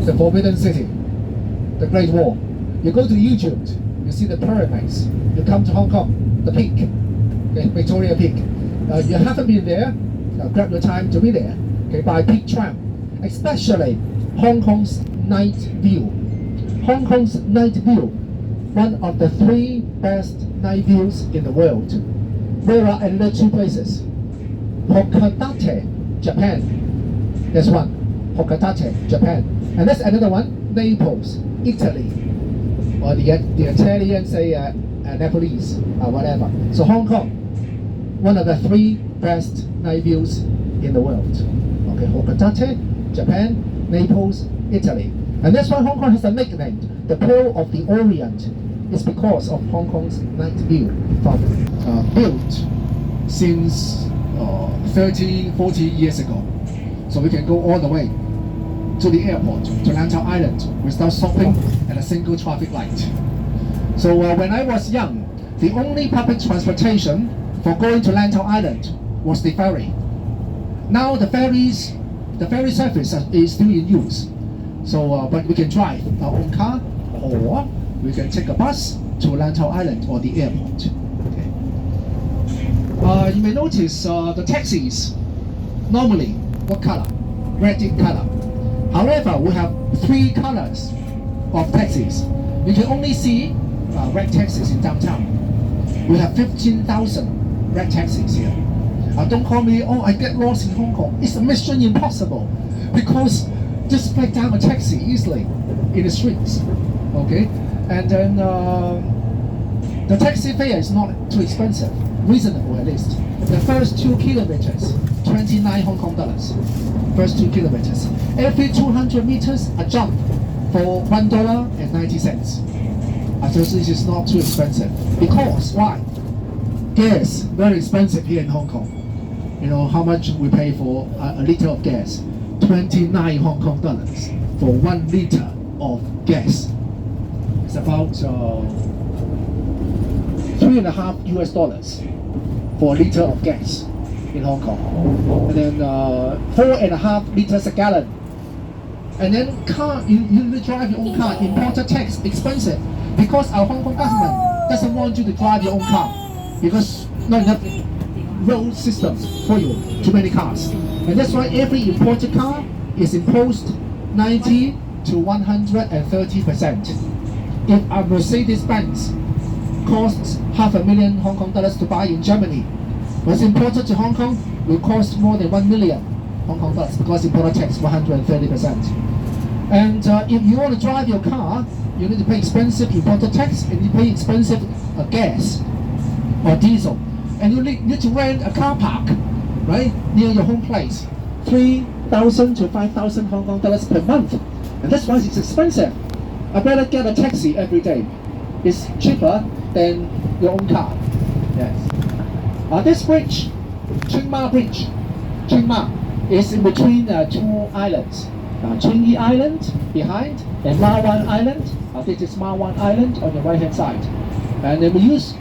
the Forbidden City, the Great Wall. You go to Egypt, you see the pyramids. You come to Hong Kong, the Peak, okay, Victoria Peak. You haven't been there, grab your time to be there, okay, by peak tram. Especially Hong Kong's night view. Hong Kong's night view, one of the 3 best night views in the world. There are another 2 places. Hokkaido, Japan. There's one. Hokkaido, Japan. And there's another one, Naples, Italy. Or the Italians say Nepalese or whatever. So Hong Kong, one of the 3 best night views in the world. Okay, Hokkaido, Japan, Naples, Italy. And that's why Hong Kong has a nickname, the Pearl of the Orient. It's because of Hong Kong's night view. Built since 30, 40 years ago. So we can go all the way to the airport, to Lantau Island, without stopping at a single traffic light. So when I was young, the only public transportation for going to Lantau Island was the ferry. Now the ferry service is still in use. So, but we can drive our own car, or we can take a bus to Lantau Island or the airport. Okay. You may notice the taxis, normally, what color? Red in color. However, we have 3 colors of taxis. You can only see red taxis in downtown. We have 15,000 red taxis here. Don't call me, oh, I get lost in Hong Kong. It's a mission impossible, because just flag down a taxi easily in the streets, okay? And then the taxi fare is not too expensive, reasonable at least. The first 2 kilometers, 29 Hong Kong dollars. First 2 kilometers. Every 200 meters, a jump for $1.90. So this is not too expensive. Because, why? Gas, very expensive here in Hong Kong. You know how much we pay for a liter of gas? 29 Hong Kong dollars for 1 liter of gas. It's about $3.5 US for a liter of gas in Hong Kong. And then 4.5 liters a gallon. And then car, you drive your own car, imported tax, expensive. Because our Hong Kong government doesn't want you to drive your own car, because not enough road systems for you, too many cars. And that's why every imported car is imposed 90 to 130%. If a Mercedes-Benz costs $500,000 Hong Kong dollars to buy in Germany, what's imported to Hong Kong will cost more than 1 million Hong Kong dollars, because imported tax 130%. And if you want to drive your car, you need to pay expensive imported tax, and you pay expensive gas or diesel. And you need to rent a car park, right, near your home place. 3,000 to 5,000 Hong Kong dollars per month. And that's why it's expensive. I better get a taxi every day. It's cheaper than your own car. Yes. This bridge, Tsing Ma Bridge, Tsing Ma, is in between 2 islands. Tsing Yi Island behind, and Ma Wan Island. This is Ma Wan Island on the right hand side. And then we use